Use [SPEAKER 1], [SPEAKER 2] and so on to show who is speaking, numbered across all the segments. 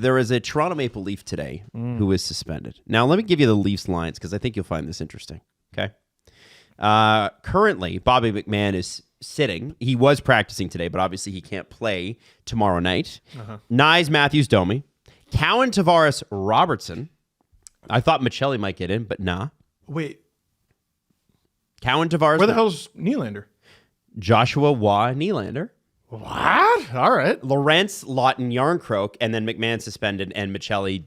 [SPEAKER 1] There is a Toronto Maple Leaf today who is suspended. Now, let me give you the Leafs lines because I think you'll find this interesting. Okay. Currently, Bobby McMann is sitting. He was practicing today, but obviously he can't play tomorrow night. Nyes Matthews Domi. Cowan Tavares Robertson. I thought Michelli might get in, but nah.
[SPEAKER 2] Wait.
[SPEAKER 1] Cowan Tavares.
[SPEAKER 2] Where the hell's Nylander?
[SPEAKER 1] Joshua Waugh Nylander.
[SPEAKER 2] What? All right.
[SPEAKER 1] Lorentz, Lawton, Yarncroke, and then McMahon suspended, and Michelli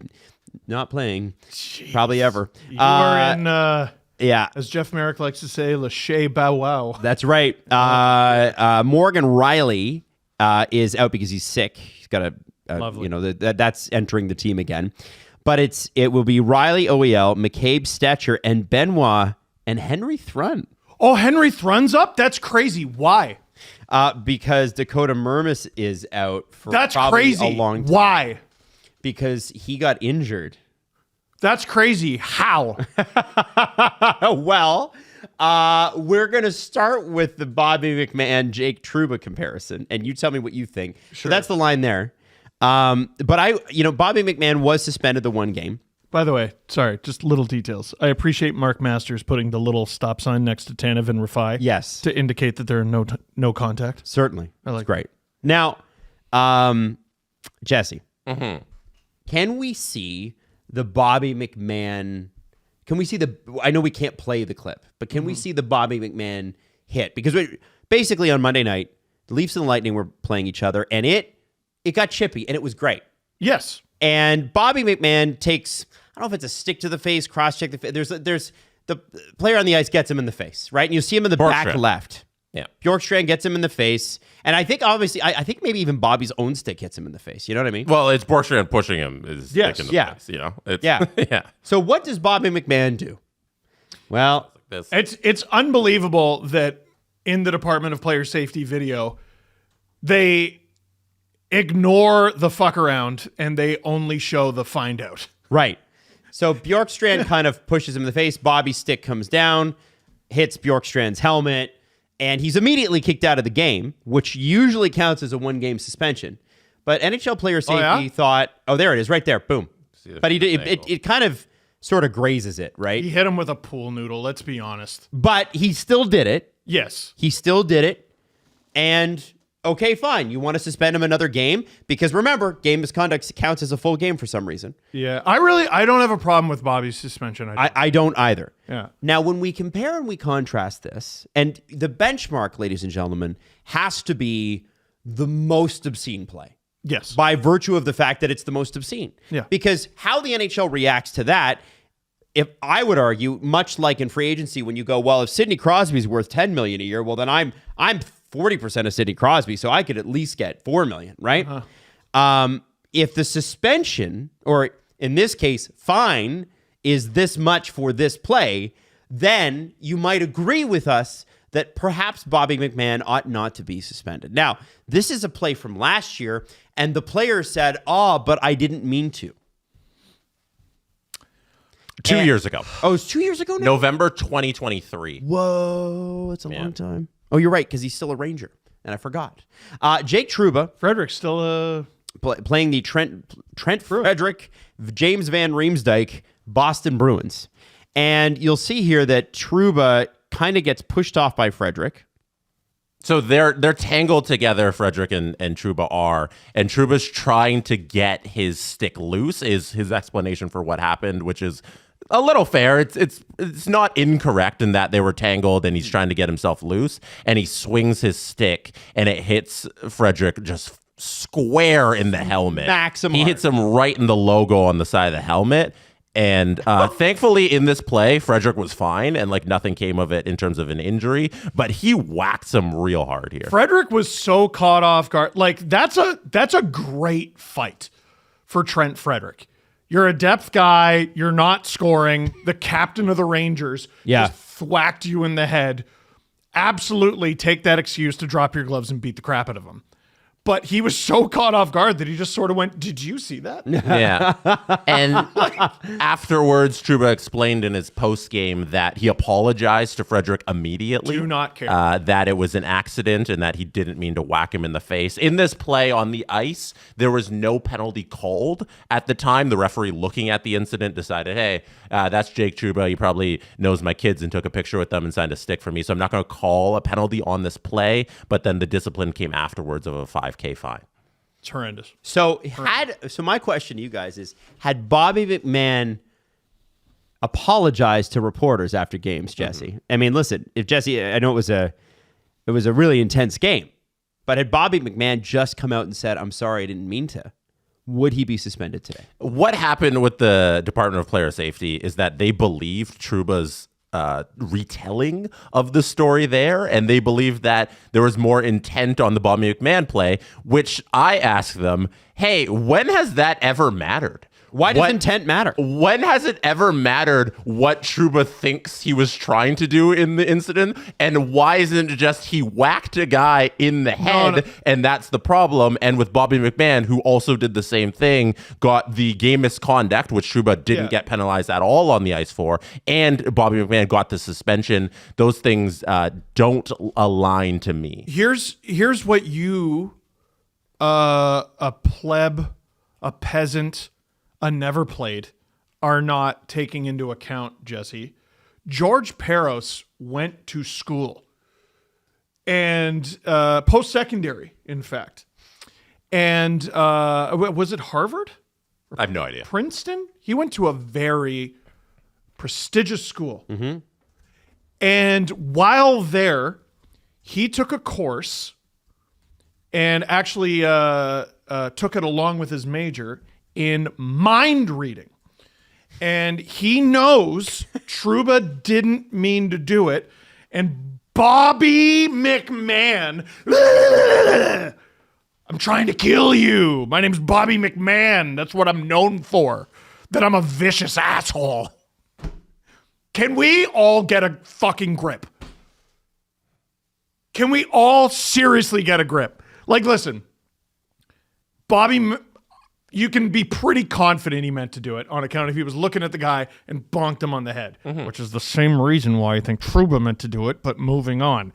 [SPEAKER 1] not playing.
[SPEAKER 2] Jeez.
[SPEAKER 1] Probably ever.
[SPEAKER 2] You are in,
[SPEAKER 1] yeah.
[SPEAKER 2] as Jeff Merrick likes to say, Le Shea Bow Wow.
[SPEAKER 1] That's right. Morgan Riley is out because he's sick. He's got that's entering the team again. But it will be Riley OEL, McCabe Stetcher, and Benoit and Henry Thrun.
[SPEAKER 2] Oh, Henry Thrun's up? That's crazy. Why?
[SPEAKER 1] Because Dakota Mermis is out for
[SPEAKER 2] That's
[SPEAKER 1] probably
[SPEAKER 2] crazy.
[SPEAKER 1] a long time.
[SPEAKER 2] Why?
[SPEAKER 1] Because he got injured.
[SPEAKER 2] That's crazy. How?
[SPEAKER 1] Well, we're going to start with the Bobby McMann, Jake Trouba comparison, and you tell me what you think. Sure. So that's the line there. But Bobby McMann was suspended the one game.
[SPEAKER 2] By the way, sorry, just little details. I appreciate Mark Masters putting the little stop sign next to Tanev and Rafai.
[SPEAKER 1] Yes.
[SPEAKER 2] To indicate that there are no contact.
[SPEAKER 1] Certainly.
[SPEAKER 2] I like
[SPEAKER 1] great. Now, Jesse, can we see the Bobby McMann? Can we see I know we can't play the clip, but can we see the Bobby McMann hit? Because basically on Monday night, the Leafs and the Lightning were playing each other, and it got chippy, and it was great.
[SPEAKER 2] Yes.
[SPEAKER 1] And Bobby McMann takes, I don't know if it's a stick to the face, cross-check the face. There's the player on the ice gets him in the face, right? And you see him in the back left.
[SPEAKER 3] Yeah.
[SPEAKER 1] Bjorkstrand gets him in the face. And I think, obviously, I think maybe even Bobby's own stick hits him in the face. You know what I mean?
[SPEAKER 3] Well, it's Bjorkstrand pushing him. Stick in the face, you know?
[SPEAKER 1] Yeah.
[SPEAKER 3] Yeah.
[SPEAKER 1] So what does Bobby McMann do? Well,
[SPEAKER 2] it's unbelievable that in the Department of Player Safety video, they ignore the fuck around and they only show the find out.
[SPEAKER 1] Right. So Bjorkstrand kind of pushes him in the face. Bobby's stick comes down, hits Bjorkstrand's helmet, and he's immediately kicked out of the game, which usually counts as a one-game suspension. But NHL Player Safety thought, there it is, right there, boom. But it kind of sort of grazes it, right?
[SPEAKER 2] He hit him with a pool noodle, let's be honest.
[SPEAKER 1] But he still did it.
[SPEAKER 2] Yes.
[SPEAKER 1] He still did it. And okay, fine. You want to suspend him another game? Because remember, game misconduct counts as a full game for some reason.
[SPEAKER 2] Yeah, I don't have a problem with Bobby's suspension.
[SPEAKER 1] I don't either.
[SPEAKER 2] Yeah.
[SPEAKER 1] Now, when we compare and we contrast this, and the benchmark, ladies and gentlemen, has to be the most obscene play.
[SPEAKER 2] Yes.
[SPEAKER 1] By virtue of the fact that it's the most obscene.
[SPEAKER 2] Yeah.
[SPEAKER 1] Because how the NHL reacts to that, if I would argue, much like in free agency, when you go, well, if Sidney Crosby's worth $10 million a year, well, then I'm 40% of Sidney Crosby, so I could at least get $4 million, right? If the suspension, or in this case, fine, is this much for this play, then you might agree with us that perhaps Bobby McMann ought not to be suspended. Now, this is a play from last year, and the player said, but I didn't mean to.
[SPEAKER 3] 2 years ago.
[SPEAKER 1] Oh, it's 2 years ago now?
[SPEAKER 3] November 2023.
[SPEAKER 1] Whoa, that's a long time. Oh, you're right, because he's still a Ranger, and I forgot. Jake Trouba.
[SPEAKER 2] Frederick's still
[SPEAKER 1] playing the Trent Frederick, James Van Riemsdyk, Boston Bruins. And you'll see here that Trouba kind of gets pushed off by Frederick.
[SPEAKER 3] So they're tangled together, Frederick and Trouba are, and Trouba's trying to get his stick loose, is his explanation for what happened, which is a little fair. It's not incorrect in that they were tangled and he's trying to get himself loose, and he swings his stick and it hits Frederick just square in the helmet. He hits him right in the logo on the side of the helmet. And thankfully in this play, Frederick was fine and nothing came of it in terms of an injury, but he whacked him real hard here.
[SPEAKER 2] Frederick was so caught off guard. That's a great fight for Trent Frederick. You're a depth guy. You're not scoring. The captain of the Rangers just thwacked you in the head. Absolutely take that excuse to drop your gloves and beat the crap out of him. but he was so caught off guard that he just sort of went, "Did you see that?"
[SPEAKER 3] Yeah. And afterwards, Trouba explained in his post game that he apologized to Frederick immediately.
[SPEAKER 2] Do not care.
[SPEAKER 3] That it was an accident and that he didn't mean to whack him in the face. In this play on the ice, there was no penalty called. At the time, the referee looking at the incident decided, hey, that's Jake Trouba. He probably knows my kids and took a picture with them and signed a stick for me. So I'm not going to call a penalty on this play. But then the discipline came afterwards of a $5,000 fine.
[SPEAKER 2] It's horrendous.
[SPEAKER 1] So my question to you guys is, had Bobby McMann apologized to reporters after games, Jesse? I mean, listen, if Jesse, I know it was a really intense game, but had Bobby McMann just come out and said, "I'm sorry, I didn't mean to," would he be suspended today?
[SPEAKER 3] What happened with the Department of Player Safety is that they believed Trouba's retelling of the story there, and they believed that there was more intent on the Bobby McMann play, which I asked them, hey, when has that ever mattered?
[SPEAKER 1] Why does intent matter?
[SPEAKER 3] When has it ever mattered what Trouba thinks he was trying to do in the incident? And why isn't it just he whacked a guy in the head and that's the problem? And with Bobby McMann, who also did the same thing, got the game misconduct, which Trouba didn't get penalized at all on the ice for, and Bobby McMann got the suspension. Those things don't align to me.
[SPEAKER 2] Here's what you, a pleb, a peasant, a never played, are not taking into account, Jesse. George Parros went to school, and post-secondary, in fact. And was it Harvard?
[SPEAKER 3] I have no idea.
[SPEAKER 2] Princeton? He went to a very prestigious school. Mm-hmm. And while there, he took a course and actually took it along with his major in mind reading. And he knows Trouba didn't mean to do it. And Bobby McMann, I'm trying to kill you. My name's Bobby McMann. That's what I'm known for. That I'm a vicious asshole. Can we all get a fucking grip? Can we all seriously get a grip? Like, listen, you can be pretty confident he meant to do it on account of he was looking at the guy and bonked him on the head, which is the same reason why I think Trouba meant to do it, but moving on.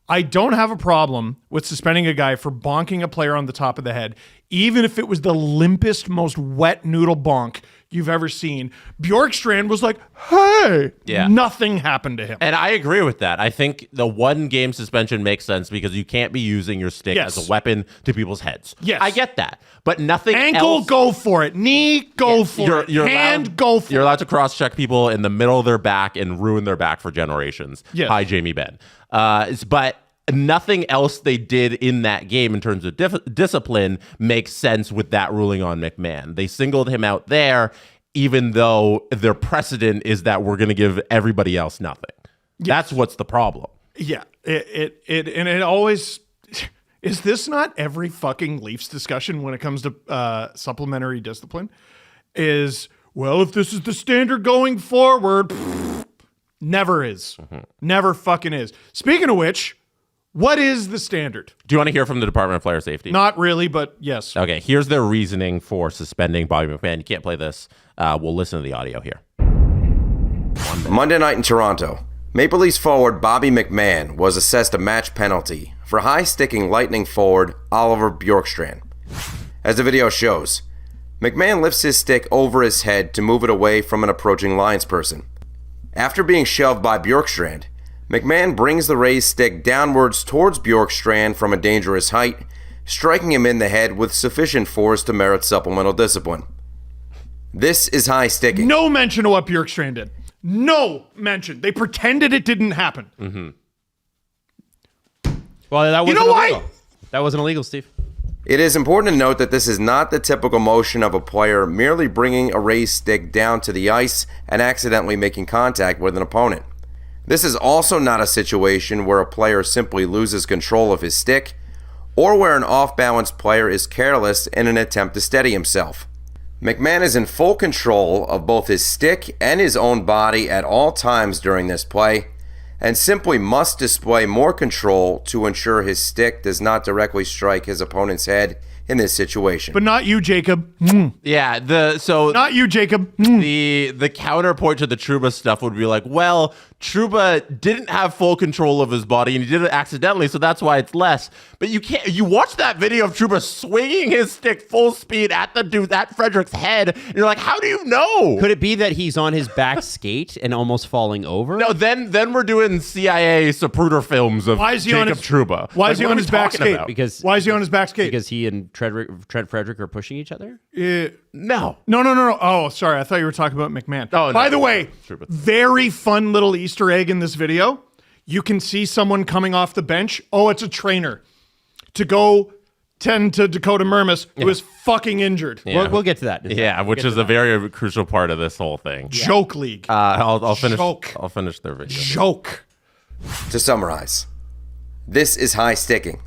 [SPEAKER 2] I don't have a problem with suspending a guy for bonking a player on the top of the head, even if it was the limpest, most wet noodle bonk you've ever seen. Bjorkstrand was like, hey, nothing happened to him.
[SPEAKER 3] And I agree with that. I think the 1 game suspension makes sense because you can't be using your stick as a weapon to people's heads.
[SPEAKER 2] Yes.
[SPEAKER 3] I get that. But nothing
[SPEAKER 2] Ankle,
[SPEAKER 3] else.
[SPEAKER 2] go for it. Knee, go for it. Hand, go for it.
[SPEAKER 3] You're allowed to cross-check people in the middle of their back and ruin their back for generations.
[SPEAKER 2] Yes.
[SPEAKER 3] Hi, Jamie Benn. But nothing else they did in that game in terms of discipline makes sense with that ruling on McMahon. They singled him out there, even though their precedent is that we're going to give everybody else nothing. Yes. That's what's the problem.
[SPEAKER 2] Yeah. It always... Is this not every fucking Leafs discussion when it comes to supplementary discipline? Well, if this is the standard going forward, never is. Mm-hmm. Never fucking is. Speaking of which, what is the standard?
[SPEAKER 3] Do you want to hear from the Department of Player Safety?
[SPEAKER 2] Not really, but yes.
[SPEAKER 3] Okay, here's their reasoning for suspending Bobby McMann. You can't play this. We'll listen to the audio here.
[SPEAKER 4] Monday night in Toronto, Maple Leafs forward Bobby McMann was assessed a match penalty for high-sticking Lightning forward Oliver Bjorkstrand. As the video shows, McMahon lifts his stick over his head to move it away from an approaching linesperson. After being shoved by Bjorkstrand, McMahon brings the raised stick downwards towards Bjorkstrand from a dangerous height, striking him in the head with sufficient force to merit supplemental discipline. This is high sticking.
[SPEAKER 2] No mention of what Bjorkstrand did. No mention. They pretended it didn't happen.
[SPEAKER 3] Mm-hmm.
[SPEAKER 1] Well, that wasn't illegal. That wasn't illegal, Steve.
[SPEAKER 4] It is important to note that this is not the typical motion of a player merely bringing a raised stick down to the ice and accidentally making contact with an opponent. This is also not a situation where a player simply loses control of his stick or where an off-balance player is careless in an attempt to steady himself. McMahon is in full control of both his stick and his own body at all times during this play, and simply must display more control to ensure his stick does not directly strike his opponent's head in this situation.
[SPEAKER 2] But not you, Jacob.
[SPEAKER 3] Yeah,
[SPEAKER 2] Not you, Jacob.
[SPEAKER 3] the counterpoint to the Trouba stuff would be like, well, Trouba didn't have full control of his body and he did it accidentally, so that's why it's less. But you watch that video of Trouba swinging his stick full speed at the dude, at Frederick's head, and you're like, how do you know?
[SPEAKER 1] Could it be that he's on his back skate and almost falling over?
[SPEAKER 3] No, then we're doing CIA Zapruder films of Jacob Trouba.
[SPEAKER 2] Why is he on his back skate? Why is he on his back skate?
[SPEAKER 1] Because he and Trent Frederick are pushing each other?
[SPEAKER 3] No.
[SPEAKER 2] No. Oh, sorry. I thought you were talking about McMahon.
[SPEAKER 3] Oh, no.
[SPEAKER 2] By the way, very fun little Easter egg in this video. You can see someone coming off the bench. Oh, it's a trainer to go tend to Dakota Mermis, who is fucking injured.
[SPEAKER 1] Yeah. We'll get to that.
[SPEAKER 3] Yeah, which is a very crucial part of this whole thing.
[SPEAKER 2] Joke league.
[SPEAKER 3] I'll finish.
[SPEAKER 2] Joke.
[SPEAKER 3] I'll finish their video.
[SPEAKER 2] Joke.
[SPEAKER 4] To summarize, this is high sticking.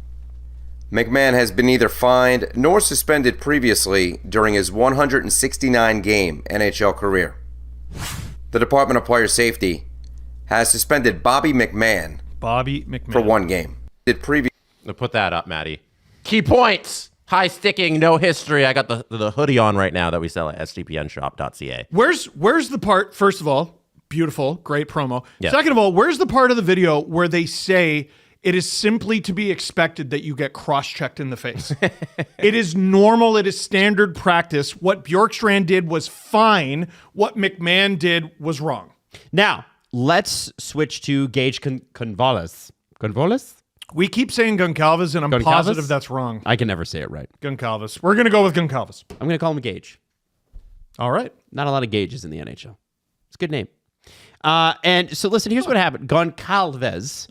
[SPEAKER 4] McMahon has been neither fined nor suspended previously during his 169-game NHL career. The Department of Player Safety has suspended Bobby McMann for 1 game.
[SPEAKER 3] Put that up, Maddie. Key points. High sticking, no history. I got the hoodie on right now that we sell at sdpnshop.ca.
[SPEAKER 2] Where's the part, first of all, beautiful, great promo.
[SPEAKER 3] Yeah.
[SPEAKER 2] Second of all, where's the part of the video where they say it is simply to be expected that you get cross-checked in the face? It is normal. It is standard practice. What Bjorkstrand did was fine. What McMahon did was wrong.
[SPEAKER 1] Now, let's switch to Gage Goncalves. Goncalves?
[SPEAKER 2] We keep saying Goncalves, and I'm positive that's wrong.
[SPEAKER 1] I can never say it right.
[SPEAKER 2] Goncalves. We're going to go with Goncalves.
[SPEAKER 1] I'm going to call him Gage.
[SPEAKER 2] All right.
[SPEAKER 1] Not a lot of Gages in the NHL. It's a good name. And so, listen, here's what happened. Goncalves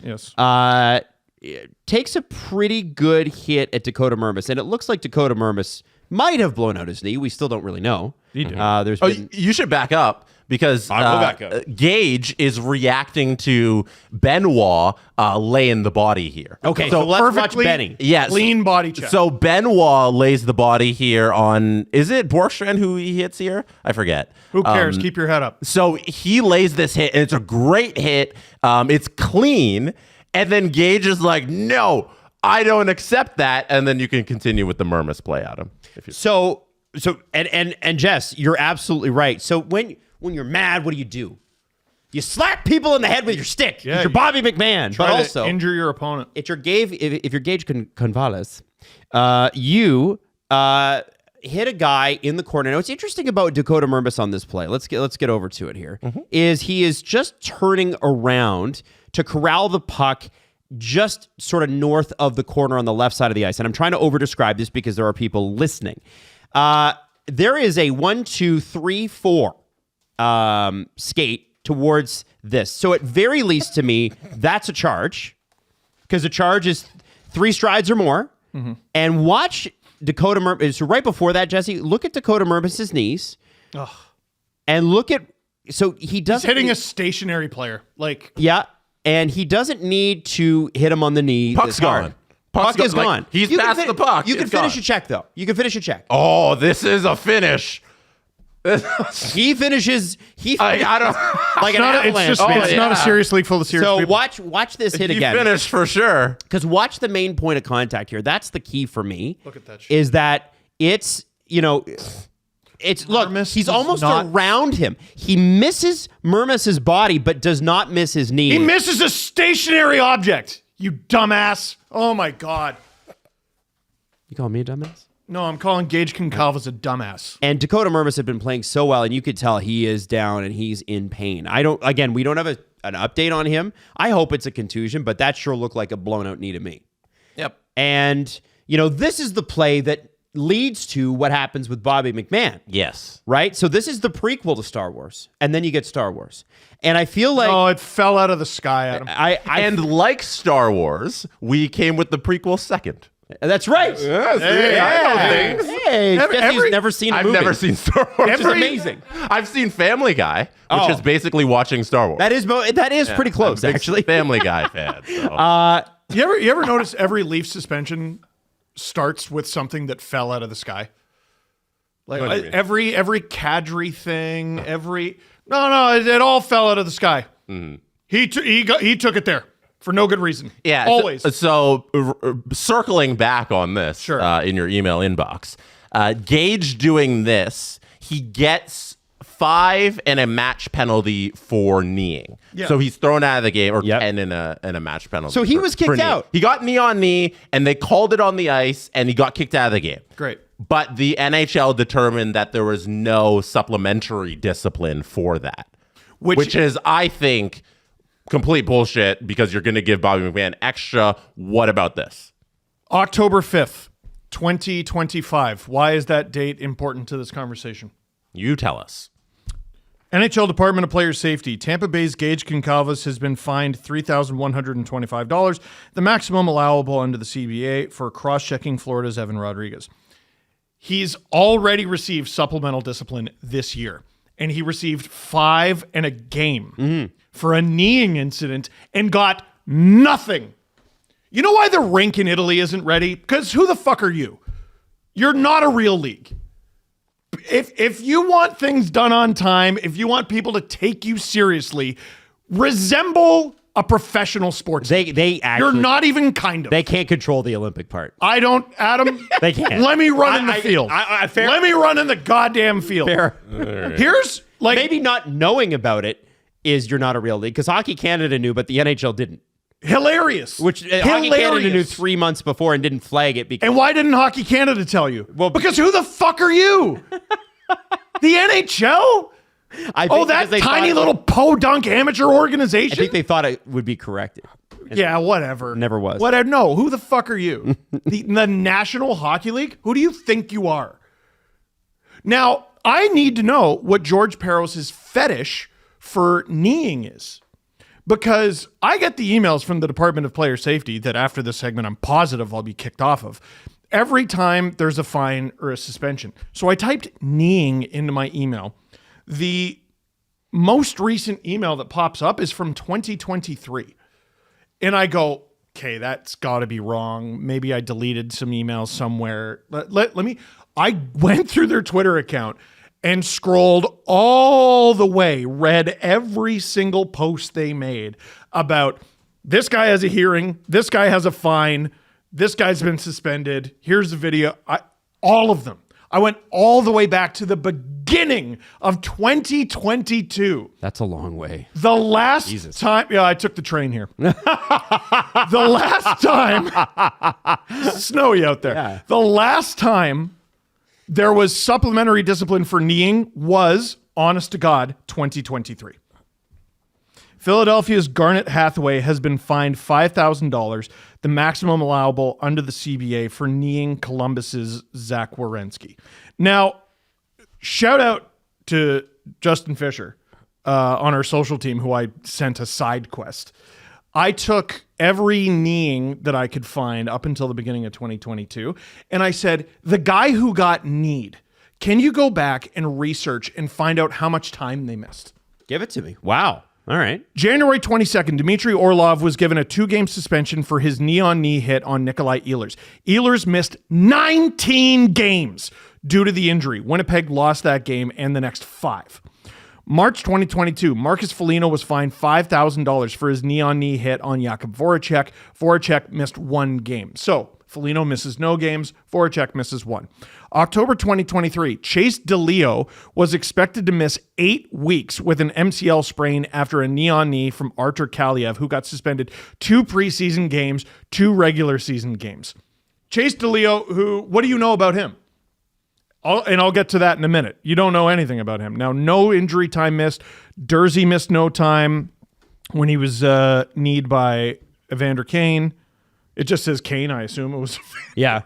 [SPEAKER 1] takes a pretty good hit at Dakota Mermis, and it looks like Dakota Mermis might have blown out his knee. We still don't really know.
[SPEAKER 3] You should back up because
[SPEAKER 1] I'll go back up.
[SPEAKER 3] Gage is reacting to Benoit laying the body here.
[SPEAKER 1] Okay, so let's watch Benny.
[SPEAKER 3] Yes.
[SPEAKER 2] Clean body check.
[SPEAKER 3] So Benoit lays the body here on, is it Bjorkstrand who he hits here? I forget.
[SPEAKER 2] Who cares? Keep your head up.
[SPEAKER 3] So he lays this hit, and it's a great hit. It's clean. And then Gage is like, no, I don't accept that. And then you can continue with the Mermis play, Adam.
[SPEAKER 1] So Jess, you're absolutely right. So when you're mad, what do? You slap people in the head with your stick.
[SPEAKER 2] Yeah,
[SPEAKER 1] you're Bobby McMahon. But also
[SPEAKER 2] injure your opponent.
[SPEAKER 1] If you're Gage Goncalves, you hit a guy in the corner. Now, what's interesting about Dakota Mermis on this play, let's get over to it here, is he is just turning around to corral the puck just sort of north of the corner on the left side of the ice. And I'm trying to over-describe this because there are people listening. There is a 1, 2, 3, 4 skate towards this. So at very least to me, that's a charge, because a charge is 3 strides or more. And watch Dakota Mermis. So right before that, Jesse, look at Dakota Mermis' knees. And look at, so he doesn't.
[SPEAKER 2] He's hitting a stationary player.
[SPEAKER 1] Yeah. And he doesn't need to hit him on the knee.
[SPEAKER 3] Puck's gone.
[SPEAKER 1] Puck is gone.
[SPEAKER 3] He's past the puck.
[SPEAKER 1] You can finish a check, though. You can finish a check.
[SPEAKER 3] Oh, this is a finish.
[SPEAKER 1] He finishes.
[SPEAKER 3] I don't.
[SPEAKER 1] Like an avalanche.
[SPEAKER 2] It's not a serious league full of serious people.
[SPEAKER 1] Watch this hit again.
[SPEAKER 3] He finished for sure.
[SPEAKER 1] Because watch the main point of contact here. That's the key for me.
[SPEAKER 2] Look at that shit.
[SPEAKER 1] Is that it's, look,
[SPEAKER 2] Mermis
[SPEAKER 1] he's almost around him. He misses Mermis' body, but does not miss his knee.
[SPEAKER 2] He misses a stationary object. You dumbass. Oh, my God.
[SPEAKER 1] You call me a dumbass?
[SPEAKER 2] No, I'm calling Gage Goncalves a dumbass.
[SPEAKER 1] And Dakota Mermis had been playing so well, and you could tell he is down and he's in pain. We don't have an update on him. I hope it's a contusion, but that sure looked like a blown out knee to me.
[SPEAKER 3] Yep.
[SPEAKER 1] And, this is the play that leads to what happens with Bobby McMahon.
[SPEAKER 3] Yes.
[SPEAKER 1] Right? So this is the prequel to Star Wars, and then you get Star Wars. And I feel like...
[SPEAKER 2] Oh, it fell out of the sky, Adam.
[SPEAKER 3] And like Star Wars, we came with the prequel second.
[SPEAKER 1] That's right.
[SPEAKER 3] Yes,
[SPEAKER 1] I know things. Hey, Jesse's never seen a movie.
[SPEAKER 3] I've never seen Star Wars.
[SPEAKER 1] Which is amazing.
[SPEAKER 3] I've seen Family Guy, which is basically watching Star Wars.
[SPEAKER 1] That is pretty close, actually.
[SPEAKER 3] Family Guy fan. So.
[SPEAKER 2] You ever notice every Leaf suspension starts with something that fell out of the sky? Like every Kadri thing, it all fell out of the sky. He took it there for no good reason.
[SPEAKER 3] Yeah,
[SPEAKER 2] always.
[SPEAKER 3] So circling back on this,
[SPEAKER 2] Sure.
[SPEAKER 3] In your email inbox, Gage doing this, he gets 5 and a match penalty for kneeing.
[SPEAKER 2] Yeah.
[SPEAKER 3] So he's thrown out of the game, or
[SPEAKER 1] Yep.
[SPEAKER 3] 10 and a match penalty.
[SPEAKER 1] So he was kicked
[SPEAKER 3] for kneeing.
[SPEAKER 1] out.
[SPEAKER 3] He got knee on knee, and they called it on the ice, and he got kicked out of the game.
[SPEAKER 2] Great.
[SPEAKER 3] But the NHL determined that there was no supplementary discipline for that, which is, I think, complete bullshit because you're going to give Bobby McMann extra. What about this?
[SPEAKER 2] October 5th, 2025. Why is that date important to this conversation?
[SPEAKER 3] You tell us.
[SPEAKER 2] NHL Department of Player Safety. Tampa Bay's Gage Goncalves has been fined $3,125, the maximum allowable under the CBA, for cross-checking Florida's Evan Rodriguez. He's already received supplemental discipline this year, and he received 5 and a game for a kneeing incident and got nothing. You know why the rink in Italy isn't ready? Because who the fuck are you? You're not a real league. If you want things done on time, if you want people to take you seriously, resemble a professional sports.
[SPEAKER 1] They actually,
[SPEAKER 2] You're not even kind of.
[SPEAKER 1] They can't control the Olympic part.
[SPEAKER 2] I don't, Adam.
[SPEAKER 1] They can't.
[SPEAKER 2] Let me run in the field.
[SPEAKER 1] Fair.
[SPEAKER 2] Let me run in the goddamn field.
[SPEAKER 1] Fair.
[SPEAKER 2] Here's like
[SPEAKER 1] Maybe not knowing about it is you're not a real league, because Hockey Canada knew, but the NHL didn't.
[SPEAKER 2] hilarious.
[SPEAKER 1] Which Hockey Canada knew 3 months before and didn't flag it because
[SPEAKER 2] And why didn't Hockey Canada tell you?
[SPEAKER 1] Well,
[SPEAKER 2] because who the fuck are you? The NHL?
[SPEAKER 1] I think
[SPEAKER 2] Oh,
[SPEAKER 1] because
[SPEAKER 2] that
[SPEAKER 1] they
[SPEAKER 2] tiny
[SPEAKER 1] thought-
[SPEAKER 2] little podunk amateur
[SPEAKER 1] I
[SPEAKER 2] organization?
[SPEAKER 1] think they thought it would be corrected.
[SPEAKER 2] Yeah, whatever.
[SPEAKER 1] Never was.
[SPEAKER 2] Whatever. No, who the fuck are you? the National Hockey League? Who do you think you are? Now, I need to know what George Parros' fetish for kneeing is. Because I get the emails from the Department of Player Safety that after this segment, I'm positive I'll be kicked off of. Every time there's a fine or a suspension. So I typed kneeing into my email. The most recent email that pops up is from 2023. And I go, okay, that's got to be wrong. Maybe I deleted some emails somewhere. Let me. I went through their Twitter account and scrolled all the way, read every single post they made about this guy has a hearing, this guy has a fine, this guy's been suspended. Here's the video. All of them. I went all the way back to the beginning of 2022.
[SPEAKER 1] That's a long way.
[SPEAKER 2] The last time, yeah, I took the train here. The last time, snowy out there.
[SPEAKER 1] Yeah.
[SPEAKER 2] The last time there was supplementary discipline for kneeing was, honest to God, 2023. Philadelphia's Garnet Hathaway has been fined $5,000, the maximum allowable under the CBA, for kneeing Columbus's Zach Werenski. Now, shout out to Justin Fisher on our social team, who I sent a side quest. I took every kneeing that I could find up until the beginning of 2022, and I said, the guy who got kneed, can you go back and research and find out how much time they missed?
[SPEAKER 1] Give it to me. Wow. All right.
[SPEAKER 2] January 22nd, Dmitry Orlov was given a 2-game suspension for his knee-on-knee hit on Nikolai Ehlers. Ehlers missed 19 games due to the injury. Winnipeg lost that game and the next 5. March 2022, Marcus Foligno was fined $5,000 for his knee-on-knee hit on Jakub Voracek. Voracek missed 1 game. So Foligno misses no games. Voracek misses 1. October 2023, Chase DeLeo was expected to miss 8 weeks with an MCL sprain after a knee-on-knee from Artur Kaliev, who got suspended 2 preseason games, 2 regular season games. Chase DeLeo, who, what do you know about him? I'll get to that in a minute. You don't know anything about him. Now, no injury time missed. Dursey missed no time when he was kneed by Evander Kane. It just says Kane, I assume it was.
[SPEAKER 1] Yeah.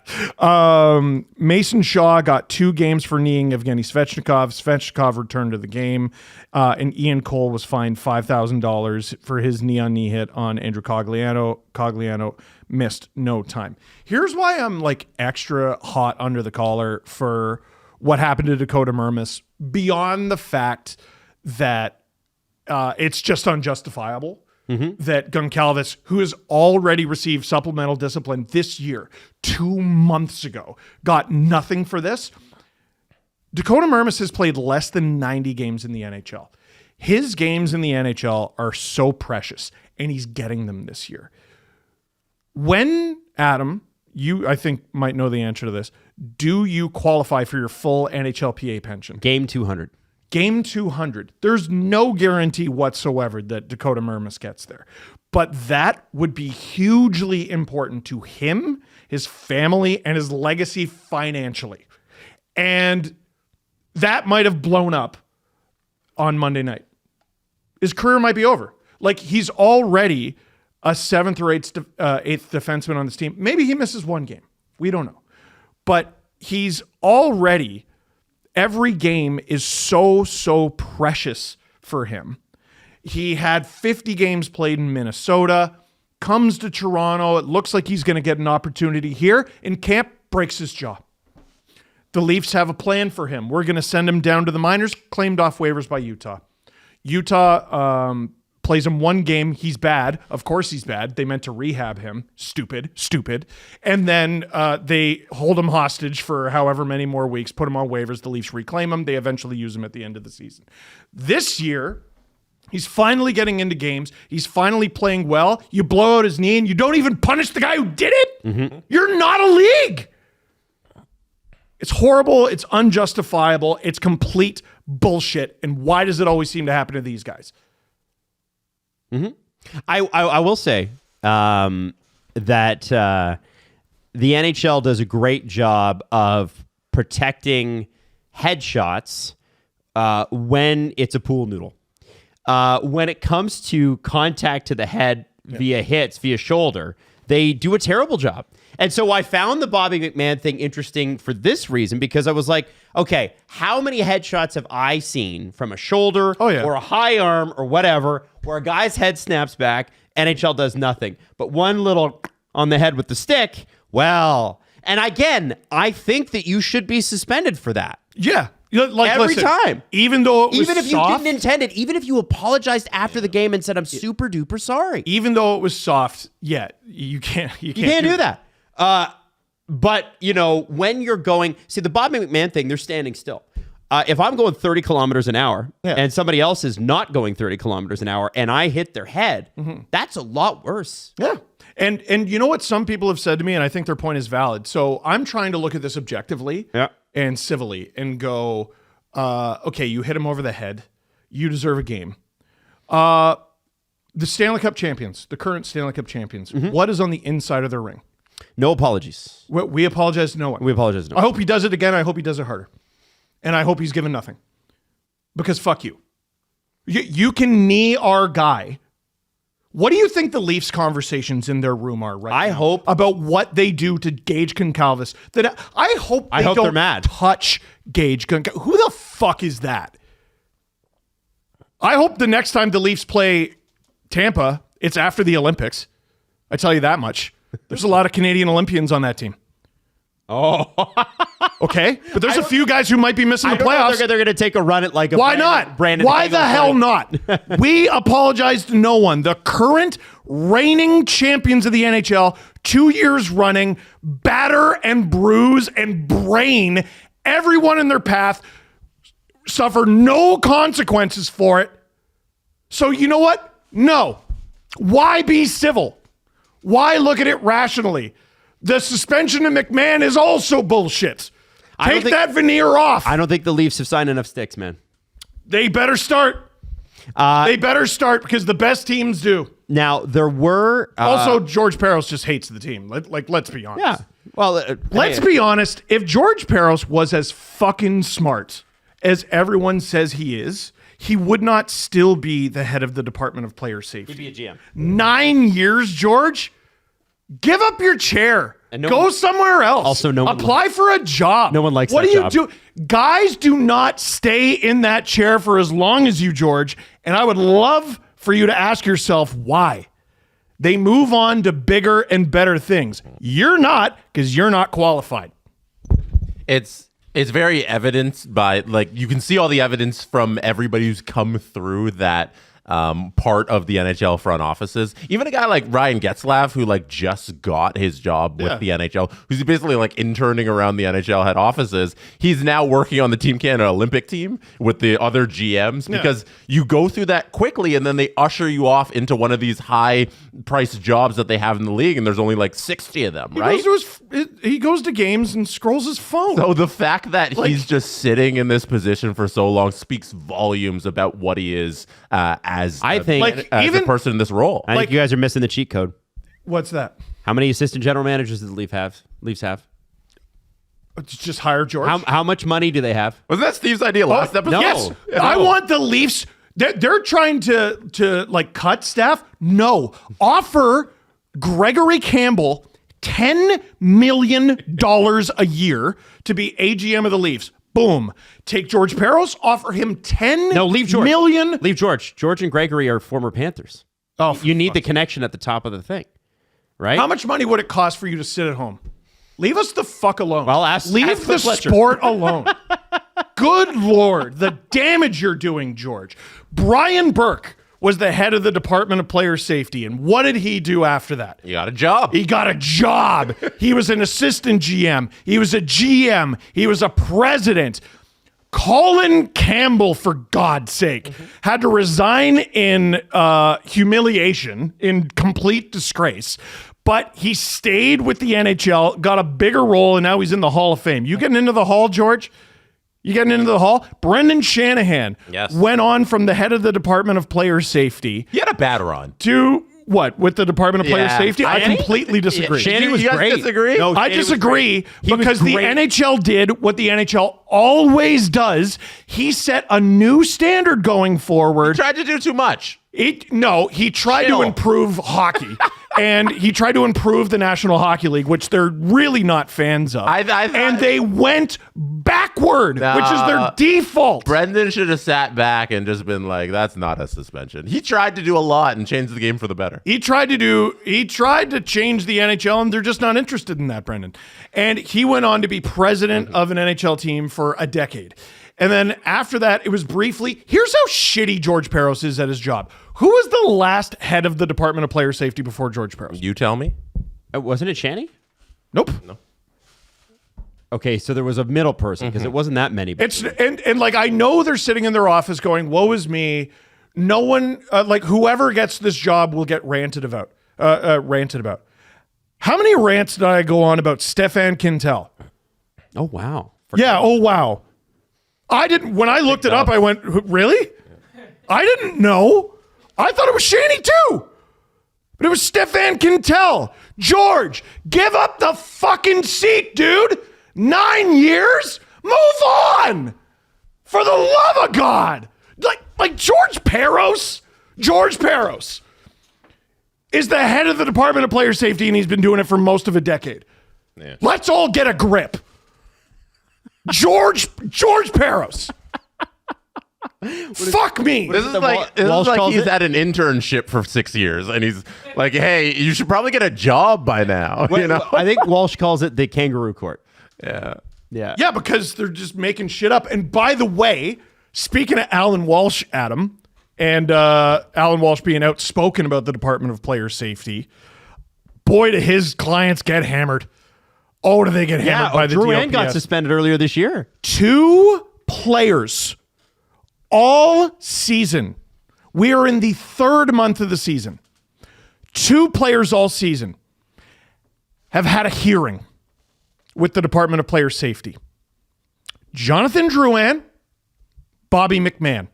[SPEAKER 2] Mason Shaw got 2 games for kneeing Evgeny Svechnikov. Svechnikov returned to the game. And Ian Cole was fined $5,000 for his knee-on-knee hit on Andrew Cogliano. Cogliano missed no time. Here's why I'm like extra hot under the collar for what happened to Dakota Mermis, beyond the fact that it's just unjustifiable. That Goncalves, who has already received supplemental discipline this year, 2 months ago, got nothing for this. Dakota Mermis has played less than 90 games in the NHL. His games in the NHL are so precious, and he's getting them this year. When, Adam, you, I think, might know the answer to this, do you qualify for your full NHLPA pension?
[SPEAKER 1] Game 200.
[SPEAKER 2] Game 200. There's no guarantee whatsoever that Dakota Mermis gets there. But that would be hugely important to him, his family, and his legacy financially. And that might have blown up on Monday night. His career might be over. Like, he's already a 7th or 8th defenseman on this team. Maybe he misses one game. We don't know. But he's already, every game is so precious for him. He had 50 games played in Minnesota, comes to Toronto. It looks like he's going to get an opportunity here. In camp, breaks his jaw. The Leafs have a plan for him. We're going to send him down to the minors, claimed off waivers by Utah. Utah plays him one game. He's bad. Of course he's bad. They meant to rehab him. Stupid. And then they hold him hostage for however many more weeks, put him on waivers. The Leafs reclaim him. They eventually use him at the end of the season. This year, he's finally getting into games. He's finally playing well. You blow out his knee and you don't even punish the guy who did it? Mm-hmm. You're not a league. It's horrible. It's unjustifiable. It's complete bullshit. And why does it always seem to happen to these guys?
[SPEAKER 1] Mm-hmm. I will say that the NHL does a great job of protecting headshots when it's a pool noodle. When it comes to contact to the head via hits, via shoulder, they do a terrible job. And so I found the Bobby McMann thing interesting for this reason, because I was like, okay, how many headshots have I seen from a shoulder or a high arm or whatever, where a guy's head snaps back, NHL does nothing. But one little on the head with the stick, well, and again, I think that you should be suspended for that.
[SPEAKER 2] Yeah. Like,
[SPEAKER 1] every time.
[SPEAKER 2] Even though it was
[SPEAKER 1] even if
[SPEAKER 2] soft,
[SPEAKER 1] you didn't intend it, even if you apologized after the game and said, I'm super duper sorry.
[SPEAKER 2] Even though it was soft, you can't do
[SPEAKER 1] that. But, you know, when you're going, see, the Bobby McMann thing, they're standing still. If I'm going 30 kilometers an hour and somebody else is not going 30 kilometers an hour and I hit their head, that's a lot worse.
[SPEAKER 2] Yeah. And you know what some people have said to me, and I think their point is valid. So I'm trying to look at this objectively and civilly and go, okay, you hit him over the head. You deserve a game. The Stanley Cup champions, the current Stanley Cup champions, what is on the inside of their ring?
[SPEAKER 1] No apologies.
[SPEAKER 2] We apologize to no one.
[SPEAKER 1] We apologize to no one.
[SPEAKER 2] I hope he does it again. I hope he does it harder. And I hope he's given nothing. Because fuck you. You can knee our guy. What do you think the Leafs conversations in their room are right now?
[SPEAKER 1] I hope
[SPEAKER 2] about what they do to Gage Goncalves. That I hope
[SPEAKER 1] they're
[SPEAKER 2] don't
[SPEAKER 1] mad.
[SPEAKER 2] Touch Gage Goncalves. Who the fuck is that? I hope the next time the Leafs play Tampa, it's after the Olympics. I tell you that much. There's a lot of Canadian Olympians on that team.
[SPEAKER 1] Oh.
[SPEAKER 2] Okay? But there's a few guys who might be missing the playoffs.
[SPEAKER 1] They're going to take a run at like a
[SPEAKER 2] Why not? Why the hell not? We apologize to no one. The current reigning champions of the NHL, 2 years running, batter and bruise and brain everyone in their path, suffer no consequences for it. So you know what? No. Why be civil? Why look at it rationally? The suspension of McMahon is also bullshit. Take that veneer off.
[SPEAKER 1] I don't think the Leafs have signed enough sticks, man.
[SPEAKER 2] They better start. They better start because the best teams do.
[SPEAKER 1] Now, there were...
[SPEAKER 2] also, George Parros just hates the team. Let's be honest.
[SPEAKER 1] Yeah. Well,
[SPEAKER 2] let's be honest. If George Parros was as fucking smart as everyone says he is, he would not still be the head of the Department of Player Safety.
[SPEAKER 1] He'd be a GM.
[SPEAKER 2] 9 years, George? Give up your chair. And go somewhere else.
[SPEAKER 1] Also,
[SPEAKER 2] apply for a job.
[SPEAKER 1] No one likes
[SPEAKER 2] what
[SPEAKER 1] that
[SPEAKER 2] do
[SPEAKER 1] job.
[SPEAKER 2] you do? Guys do not stay in that chair for as long as you, George. And I would love for you to ask yourself why. They move on to bigger and better things. You're not, because you're not qualified.
[SPEAKER 3] It's very evidenced by, like, you can see all the evidence from everybody who's come through that part of the NHL front offices. Even a guy like Ryan Getzlaf, who like just got his job with the NHL, who's basically like interning around the NHL head offices. He's now working on the Team Canada Olympic team with the other GMs because you go through that quickly and then they usher you off into one of these high priced jobs that they have in the league, and there's only like 60 of them, right?
[SPEAKER 2] He goes to games and scrolls his phone.
[SPEAKER 3] So the fact that he's just sitting in this position for so long speaks volumes about what he is as a person in this role.
[SPEAKER 1] I think you guys are missing the cheat code.
[SPEAKER 2] What's that?
[SPEAKER 1] How many assistant general managers does the Leafs have?
[SPEAKER 2] Just hire George.
[SPEAKER 1] How much money do they have?
[SPEAKER 3] Wasn't that Steve's idea last episode?
[SPEAKER 1] No.
[SPEAKER 2] Yes, I want the Leafs. They're trying to like cut staff. No, offer Gregory Campbell $10 million a year to be AGM of the Leafs. Boom. Take George Parros, offer him
[SPEAKER 1] leave George.
[SPEAKER 2] million.
[SPEAKER 1] Leave George. George and Gregory are former Panthers.
[SPEAKER 2] Oh,
[SPEAKER 1] you need the connection at the top of the thing, right?
[SPEAKER 2] How much money would it cost for you to sit at home? Leave us the fuck alone.
[SPEAKER 1] Well,
[SPEAKER 2] leave the sport alone. Good Lord, the damage you're doing, George. Brian Burke was the head of the Department of Player Safety, and what did he do after that?
[SPEAKER 3] He got a job.
[SPEAKER 2] He got a job. He was an assistant GM. He was a GM. He was a president. Colin Campbell, for God's sake, had to resign in humiliation, in complete disgrace. But he stayed with the NHL, got a bigger role, and now he's in the Hall of Fame. You getting into the Hall, George? You getting into the Hall? Brendan Shanahan went on from the head of the Department of Player Safety.
[SPEAKER 3] He had a bad run.
[SPEAKER 2] To what? With the Department of Player Safety? I completely disagree.
[SPEAKER 1] Shannon was
[SPEAKER 3] great. Disagree?
[SPEAKER 2] No, I disagree because the NHL did what the NHL always does. He set a new standard going forward.
[SPEAKER 3] He tried to do too much.
[SPEAKER 2] He tried to improve hockey. And he tried to improve the National Hockey League, which they're really not fans of. And they went backward, which is their default.
[SPEAKER 3] Brendan should have sat back and just been like, that's not a suspension. He tried to do a lot and change the game for the better.
[SPEAKER 2] He tried to change the NHL, and they're just not interested in that, Brendan. And he went on to be president of an NHL team for a decade. And then after that, it was briefly, here's how shitty George Parros is at his job. Who was the last head of the Department of Player Safety before George Parros?
[SPEAKER 3] You tell me.
[SPEAKER 1] Wasn't it Shanny?
[SPEAKER 2] Nope.
[SPEAKER 3] No.
[SPEAKER 1] Okay, so there was a middle person because it wasn't that many.
[SPEAKER 2] It's and like I know they're sitting in their office going, "Woe is me." No one like whoever gets this job will get ranted about. How many rants did I go on about Stefan Quintel?
[SPEAKER 1] Oh wow.
[SPEAKER 2] Yeah. Oh wow. I didn't. When I looked it up, I went, "Really?" I didn't know. I thought it was Shanny too. But it was Stefan Quintel. George, give up the fucking seat, dude. 9 years? Move on. For the love of God. Like George Parros is the head of the Department of Player Safety, and he's been doing it for most of a decade. Yeah. Let's all get a grip. George Parros. Fuck me.
[SPEAKER 3] This is like he's had an internship for 6 years, and he's like, "Hey, you should probably get a job by now." You know,
[SPEAKER 1] I think Walsh calls it the kangaroo court.
[SPEAKER 2] Yeah, because they're just making shit up. And by the way, speaking of Alan Walsh, Adam, and Alan Walsh being outspoken about the Department of Player Safety, boy, do his clients get hammered. Oh, do they get hammered by the DLPS.
[SPEAKER 1] Drouin got suspended earlier this year.
[SPEAKER 2] 2 players all season. We are in the 3rd month of the season. 2 players all season have had a hearing with the Department of Player Safety. Jonathan Drouin, Bobby McMann.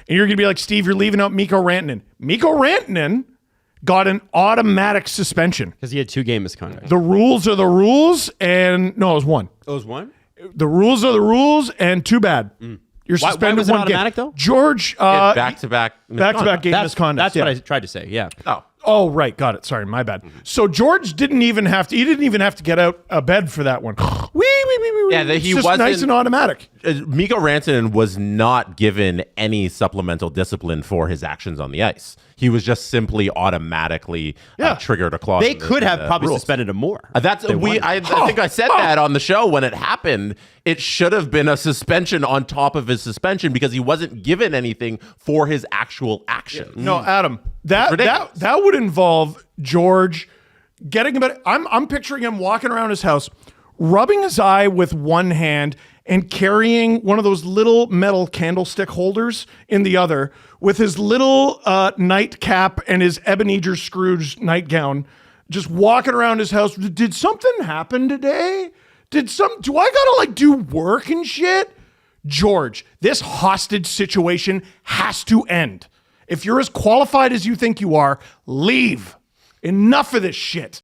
[SPEAKER 2] And you're going to be like, Steve, you're leaving out Mikko Rantanen. Mikko Rantanen got an automatic suspension.
[SPEAKER 1] Because he had 2 game misconduct.
[SPEAKER 2] The rules are the rules, and no, it was 1.
[SPEAKER 1] Oh, it was 1?
[SPEAKER 2] The rules are the rules, and too bad. You're suspended.
[SPEAKER 1] Why was it
[SPEAKER 2] 1
[SPEAKER 1] automatic,
[SPEAKER 2] game.
[SPEAKER 1] though?
[SPEAKER 2] George,
[SPEAKER 3] back-to-back
[SPEAKER 2] game misconduct.
[SPEAKER 1] That's what I tried to say, yeah.
[SPEAKER 2] Oh, right. Got it. Sorry, my bad. So George didn't even have to get out of bed for that one. Wee,
[SPEAKER 3] Yeah, that he
[SPEAKER 2] It's just
[SPEAKER 3] wasn't
[SPEAKER 2] nice and automatic.
[SPEAKER 3] Mikko Rantanen was not given any supplemental discipline for his actions on the ice. He was just simply automatically triggered a clause.
[SPEAKER 1] They could have probably
[SPEAKER 3] rules.
[SPEAKER 1] suspended him more.
[SPEAKER 3] I think I said that on the show when it happened. It should have been a suspension on top of his suspension because he wasn't given anything for his actual action.
[SPEAKER 2] No, Adam, that would involve George getting about. I'm picturing him walking around his house, rubbing his eye with one hand and carrying one of those little metal candlestick holders in the other with his little nightcap and his Ebenezer Scrooge nightgown, just walking around his house. Did something happen today? Do I gotta do work and shit? George, this hostage situation has to end. If you're as qualified as you think you are, leave. Enough of this shit.